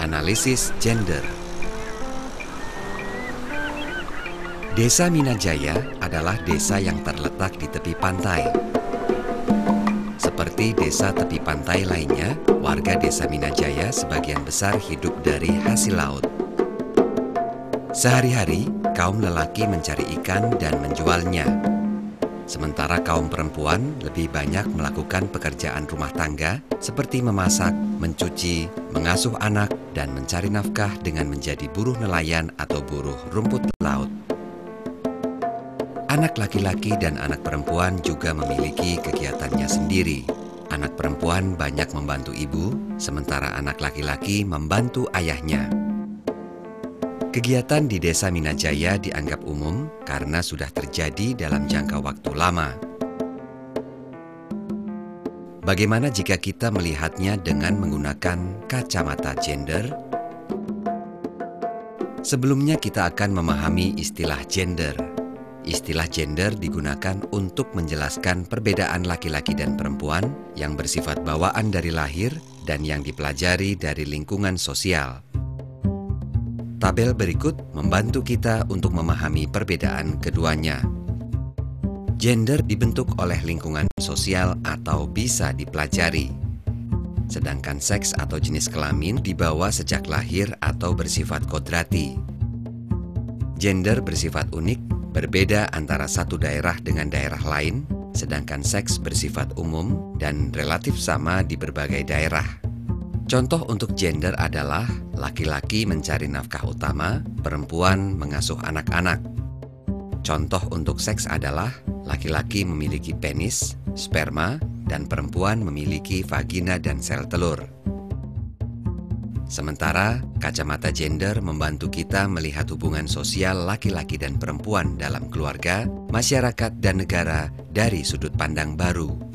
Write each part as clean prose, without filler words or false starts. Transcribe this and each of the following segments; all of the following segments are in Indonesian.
Analisis gender. Desa Minajaya adalah desa yang terletak di tepi pantai. Seperti desa tepi pantai lainnya, warga desa Minajaya sebagian besar hidup dari hasil laut. Sehari-hari, kaum lelaki mencari ikan dan menjualnya. Sementara kaum perempuan lebih banyak melakukan pekerjaan rumah tangga seperti memasak, mencuci, mengasuh anak, dan mencari nafkah dengan menjadi buruh nelayan atau buruh rumput laut. Anak laki-laki dan anak perempuan juga memiliki kegiatannya sendiri. Anak perempuan banyak membantu ibu, sementara anak laki-laki membantu ayahnya. Kegiatan di desa Minajaya dianggap umum karena sudah terjadi dalam jangka waktu lama. Bagaimana jika kita melihatnya dengan menggunakan kacamata gender? Sebelumnya kita akan memahami istilah gender. Istilah gender digunakan untuk menjelaskan perbedaan laki-laki dan perempuan yang bersifat bawaan dari lahir dan yang dipelajari dari lingkungan sosial. Tabel berikut membantu kita untuk memahami perbedaan keduanya. Gender dibentuk oleh lingkungan sosial atau bisa dipelajari. Sedangkan seks atau jenis kelamin dibawa sejak lahir atau bersifat kodrati. Gender bersifat unik, berbeda antara satu daerah dengan daerah lain, sedangkan seks bersifat umum dan relatif sama di berbagai daerah. Contoh untuk gender adalah laki-laki mencari nafkah utama, perempuan mengasuh anak-anak. Contoh untuk seks adalah laki-laki memiliki penis, sperma, dan perempuan memiliki vagina dan sel telur. Sementara, kacamata gender membantu kita melihat hubungan sosial laki-laki dan perempuan dalam keluarga, masyarakat, dan negara dari sudut pandang baru.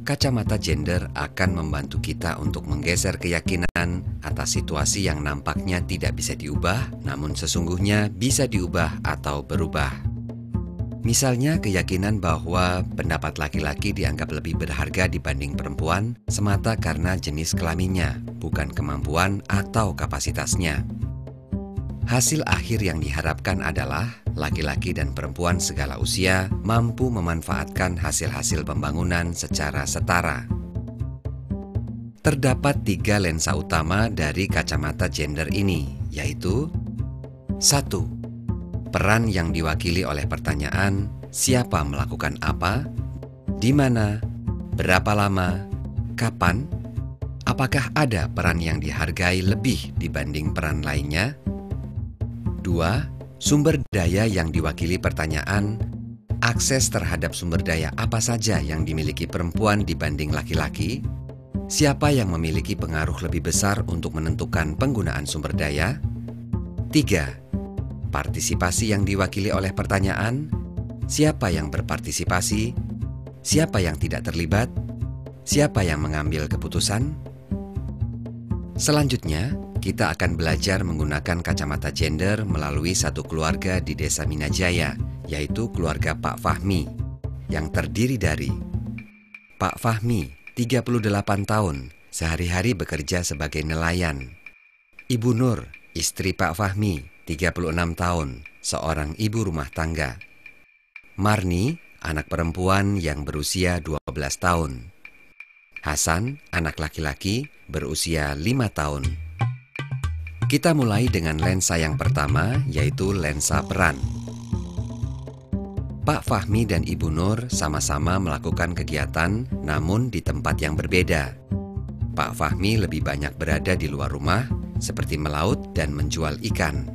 Kacamata gender akan membantu kita untuk menggeser keyakinan atas situasi yang nampaknya tidak bisa diubah, namun sesungguhnya bisa diubah atau berubah. Misalnya keyakinan bahwa pendapat laki-laki dianggap lebih berharga dibanding perempuan semata karena jenis kelaminnya, bukan kemampuan atau kapasitasnya. Hasil akhir yang diharapkan adalah laki-laki dan perempuan segala usia mampu memanfaatkan hasil-hasil pembangunan secara setara. Terdapat 3 lensa utama dari kacamata gender ini, yaitu 1. Peran yang diwakili oleh pertanyaan, siapa melakukan apa, di mana, berapa lama, kapan, apakah ada peran yang dihargai lebih dibanding peran lainnya. 2. Sumber daya yang diwakili pertanyaan, akses terhadap sumber daya apa saja yang dimiliki perempuan dibanding laki-laki, siapa yang memiliki pengaruh lebih besar untuk menentukan penggunaan sumber daya. 3. Partisipasi yang diwakili oleh pertanyaan, siapa yang berpartisipasi, siapa yang tidak terlibat, siapa yang mengambil keputusan. Selanjutnya, kita akan belajar menggunakan kacamata gender melalui satu keluarga di desa Minajaya, yaitu keluarga Pak Fahmi, yang terdiri dari Pak Fahmi, 38 tahun, sehari-hari bekerja sebagai nelayan. Ibu Nur, istri Pak Fahmi, 36 tahun, seorang ibu rumah tangga. Marni, anak perempuan yang berusia 12 tahun. Hasan, anak laki-laki, berusia 5 tahun. Kita mulai dengan lensa yang pertama, yaitu lensa peran. Pak Fahmi dan Ibu Nur sama-sama melakukan kegiatan, namun di tempat yang berbeda. Pak Fahmi lebih banyak berada di luar rumah, seperti melaut dan menjual ikan.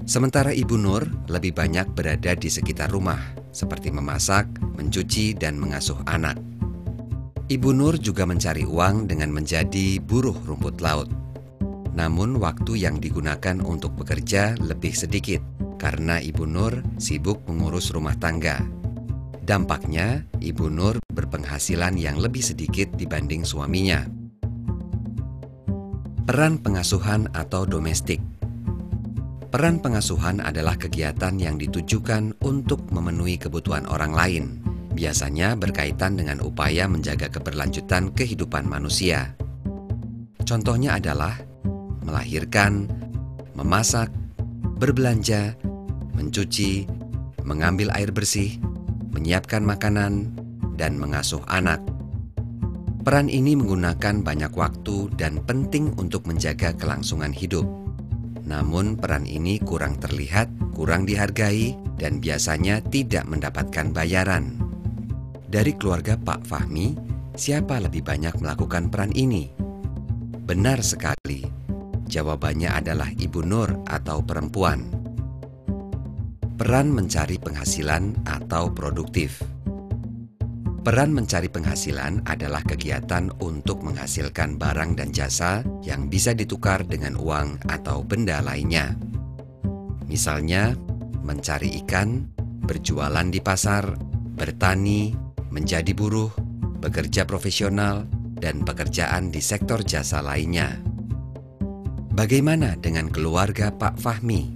Sementara Ibu Nur lebih banyak berada di sekitar rumah, seperti memasak, mencuci, dan mengasuh anak. Ibu Nur juga mencari uang dengan menjadi buruh rumput laut. Namun waktu yang digunakan untuk bekerja lebih sedikit karena Ibu Nur sibuk mengurus rumah tangga. Dampaknya, Ibu Nur berpenghasilan yang lebih sedikit dibanding suaminya. Peran pengasuhan atau domestik. Peran pengasuhan adalah kegiatan yang ditujukan untuk memenuhi kebutuhan orang lain, biasanya berkaitan dengan upaya menjaga keberlanjutan kehidupan manusia. Contohnya adalah melahirkan, memasak, berbelanja, mencuci, mengambil air bersih, menyiapkan makanan, dan mengasuh anak. Peran ini menggunakan banyak waktu dan penting untuk menjaga kelangsungan hidup. Namun peran ini kurang terlihat, kurang dihargai, dan biasanya tidak mendapatkan bayaran. Dari keluarga Pak Fahmi, siapa lebih banyak melakukan peran ini? Benar sekali, jawabannya adalah Ibu Nur atau perempuan. Peran mencari penghasilan atau produktif. Peran mencari penghasilan adalah kegiatan untuk menghasilkan barang dan jasa yang bisa ditukar dengan uang atau benda lainnya. Misalnya, mencari ikan, berjualan di pasar, bertani, menjadi buruh, bekerja profesional, dan pekerjaan di sektor jasa lainnya. Bagaimana dengan keluarga Pak Fahmi?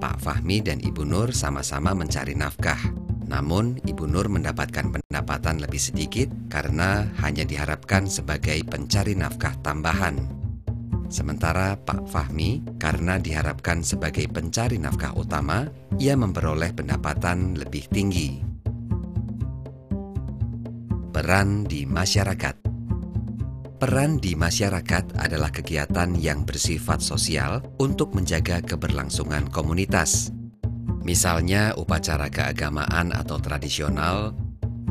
Pak Fahmi dan Ibu Nur sama-sama mencari nafkah. Namun, Ibu Nur mendapatkan pendapatan lebih sedikit karena hanya diharapkan sebagai pencari nafkah tambahan. Sementara Pak Fahmi, karena diharapkan sebagai pencari nafkah utama, ia memperoleh pendapatan lebih tinggi. Peran di masyarakat. Peran di masyarakat adalah kegiatan yang bersifat sosial untuk menjaga keberlangsungan komunitas. Misalnya upacara keagamaan atau tradisional,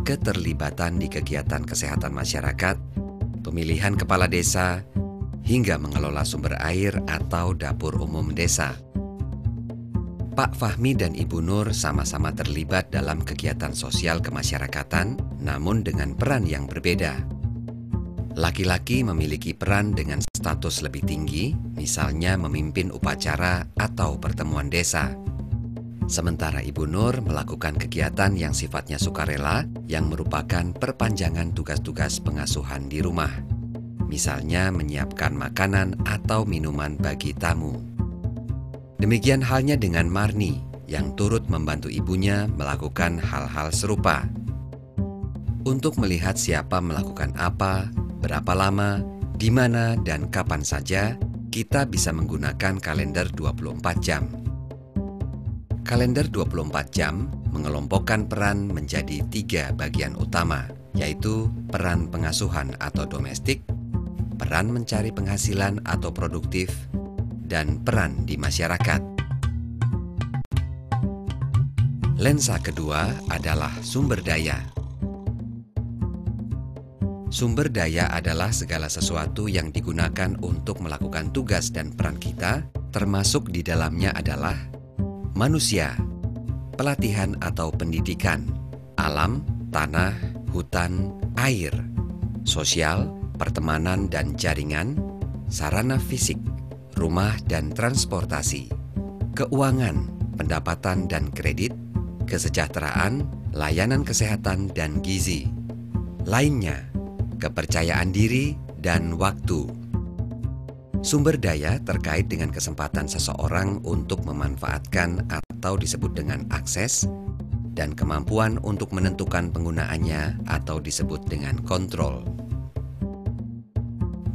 keterlibatan di kegiatan kesehatan masyarakat, pemilihan kepala desa, hingga mengelola sumber air atau dapur umum desa. Pak Fahmi dan Ibu Nur sama-sama terlibat dalam kegiatan sosial kemasyarakatan, namun dengan peran yang berbeda. Laki-laki memiliki peran dengan status lebih tinggi, misalnya memimpin upacara atau pertemuan desa. Sementara Ibu Nur melakukan kegiatan yang sifatnya sukarela yang merupakan perpanjangan tugas-tugas pengasuhan di rumah. Misalnya menyiapkan makanan atau minuman bagi tamu. Demikian halnya dengan Marni yang turut membantu ibunya melakukan hal-hal serupa. Untuk melihat siapa melakukan apa, berapa lama, di mana, dan kapan saja, kita bisa menggunakan kalender 24 jam. Kalender 24 jam mengelompokkan peran menjadi 3 bagian utama, yaitu peran pengasuhan atau domestik, peran mencari penghasilan atau produktif, dan peran di masyarakat. Lensa kedua adalah sumber daya. Sumber daya adalah segala sesuatu yang digunakan untuk melakukan tugas dan peran kita, termasuk di dalamnya adalah manusia, pelatihan atau pendidikan, alam, tanah, hutan, air, sosial, pertemanan dan jaringan, sarana fisik, rumah dan transportasi, keuangan, pendapatan dan kredit, kesejahteraan, layanan kesehatan dan gizi. Lainnya, kepercayaan diri dan waktu. Sumber daya terkait dengan kesempatan seseorang untuk memanfaatkan atau disebut dengan akses, dan kemampuan untuk menentukan penggunaannya atau disebut dengan kontrol.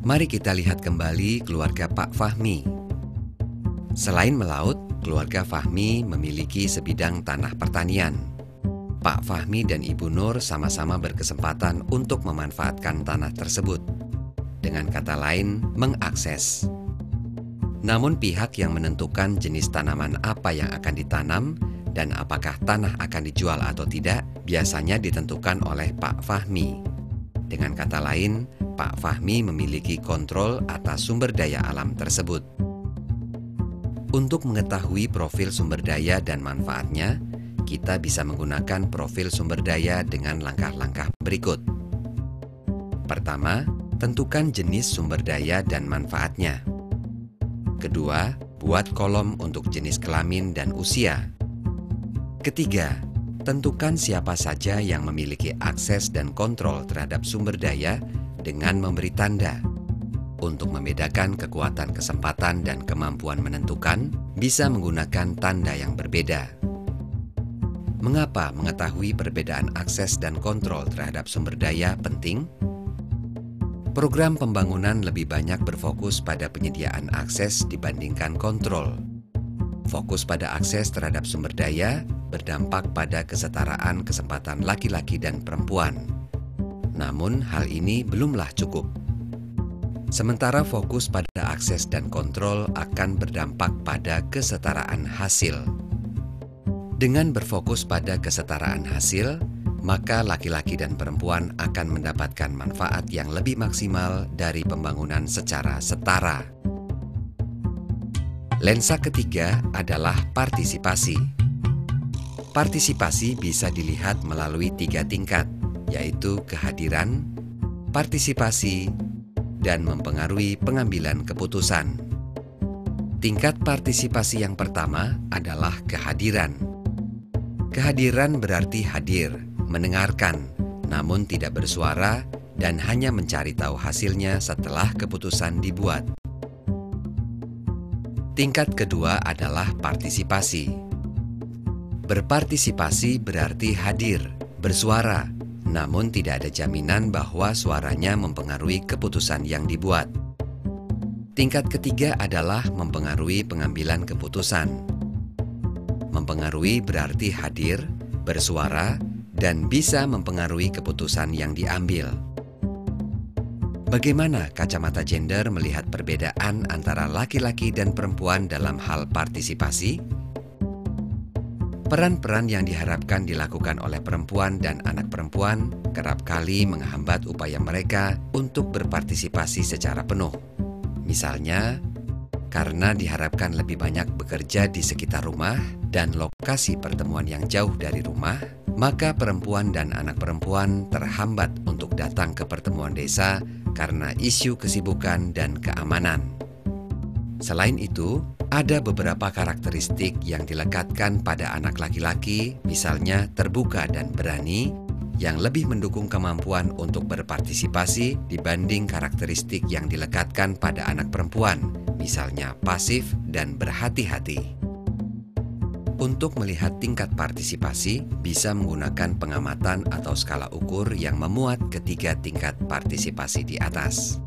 Mari kita lihat kembali keluarga Pak Fahmi. Selain melaut, keluarga Fahmi memiliki sebidang tanah pertanian. Pak Fahmi dan Ibu Nur sama-sama berkesempatan untuk memanfaatkan tanah tersebut. Dengan kata lain, mengakses. Namun pihak yang menentukan jenis tanaman apa yang akan ditanam dan apakah tanah akan dijual atau tidak biasanya ditentukan oleh Pak Fahmi. Dengan kata lain, Pak Fahmi memiliki kontrol atas sumber daya alam tersebut. Untuk mengetahui profil sumber daya dan manfaatnya, kita bisa menggunakan profil sumber daya dengan langkah-langkah berikut. Pertama, tentukan jenis sumber daya dan manfaatnya. Kedua, buat kolom untuk jenis kelamin dan usia. Ketiga, tentukan siapa saja yang memiliki akses dan kontrol terhadap sumber daya dengan memberi tanda. Untuk membedakan kekuatan kesempatan dan kemampuan menentukan, bisa menggunakan tanda yang berbeda. Mengapa mengetahui perbedaan akses dan kontrol terhadap sumber daya penting? Program pembangunan lebih banyak berfokus pada penyediaan akses dibandingkan kontrol. Fokus pada akses terhadap sumber daya berdampak pada kesetaraan kesempatan laki-laki dan perempuan. Namun, hal ini belumlah cukup. Sementara fokus pada akses dan kontrol akan berdampak pada kesetaraan hasil. Dengan berfokus pada kesetaraan hasil, maka laki-laki dan perempuan akan mendapatkan manfaat yang lebih maksimal dari pembangunan secara setara. Lensa ketiga adalah partisipasi. Partisipasi bisa dilihat melalui 3 tingkat, yaitu kehadiran, partisipasi, dan mempengaruhi pengambilan keputusan. Tingkat partisipasi yang pertama adalah kehadiran. Kehadiran berarti hadir, mendengarkan, namun tidak bersuara dan hanya mencari tahu hasilnya setelah keputusan dibuat. Tingkat kedua adalah partisipasi. Berpartisipasi berarti hadir, bersuara, namun tidak ada jaminan bahwa suaranya mempengaruhi keputusan yang dibuat. Tingkat ketiga adalah mempengaruhi pengambilan keputusan. Mempengaruhi berarti hadir, bersuara, dan bisa mempengaruhi keputusan yang diambil. Bagaimana kacamata gender melihat perbedaan antara laki-laki dan perempuan dalam hal partisipasi? Peran-peran yang diharapkan dilakukan oleh perempuan dan anak perempuan kerap kali menghambat upaya mereka untuk berpartisipasi secara penuh. Misalnya, karena diharapkan lebih banyak bekerja di sekitar rumah dan lokasi pertemuan yang jauh dari rumah, maka perempuan dan anak perempuan terhambat untuk datang ke pertemuan desa karena isu kesibukan dan keamanan. Selain itu, ada beberapa karakteristik yang dilekatkan pada anak laki-laki, misalnya terbuka dan berani, yang lebih mendukung kemampuan untuk berpartisipasi dibanding karakteristik yang dilekatkan pada anak perempuan, misalnya pasif dan berhati-hati. Untuk melihat tingkat partisipasi, bisa menggunakan pengamatan atau skala ukur yang memuat ketiga tingkat partisipasi di atas.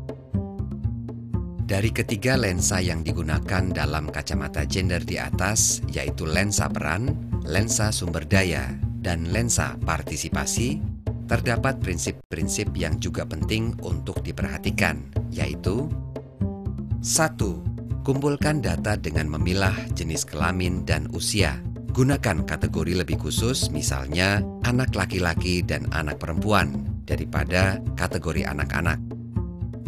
Dari ketiga lensa yang digunakan dalam kacamata gender di atas, yaitu lensa peran, lensa sumber daya, dan lensa partisipasi, terdapat prinsip-prinsip yang juga penting untuk diperhatikan, yaitu 1. Kumpulkan data dengan memilah jenis kelamin dan usia. Gunakan kategori lebih khusus, misalnya anak laki-laki dan anak perempuan, daripada kategori anak-anak.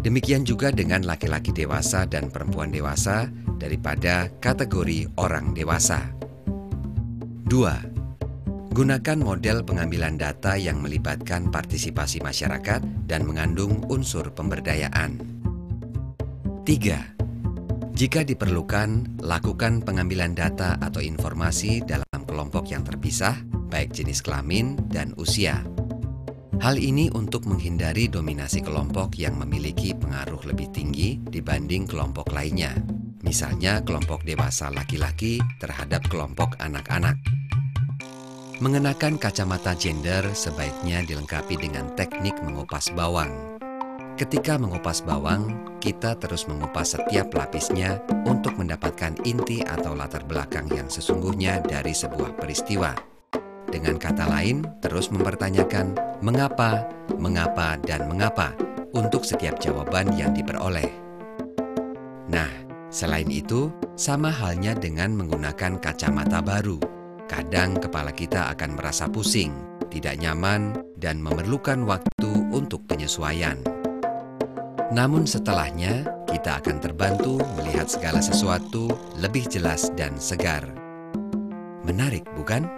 Demikian juga dengan laki-laki dewasa dan perempuan dewasa, daripada kategori orang dewasa. 2. Gunakan model pengambilan data yang melibatkan partisipasi masyarakat dan mengandung unsur pemberdayaan. 3. Jika diperlukan, lakukan pengambilan data atau informasi dalam kelompok yang terpisah, baik jenis kelamin dan usia. Hal ini untuk menghindari dominasi kelompok yang memiliki pengaruh lebih tinggi dibanding kelompok lainnya, misalnya kelompok dewasa laki-laki terhadap kelompok anak-anak. Mengenakan kacamata gender sebaiknya dilengkapi dengan teknik mengupas bawang. Ketika mengupas bawang, kita terus mengupas setiap lapisnya untuk mendapatkan inti atau latar belakang yang sesungguhnya dari sebuah peristiwa. Dengan kata lain, terus mempertanyakan mengapa, mengapa, dan mengapa untuk setiap jawaban yang diperoleh. Nah, selain itu, sama halnya dengan menggunakan kacamata baru. Kadang kepala kita akan merasa pusing, tidak nyaman, dan memerlukan waktu untuk penyesuaian. Namun setelahnya, kita akan terbantu melihat segala sesuatu lebih jelas dan segar. Menarik, bukan?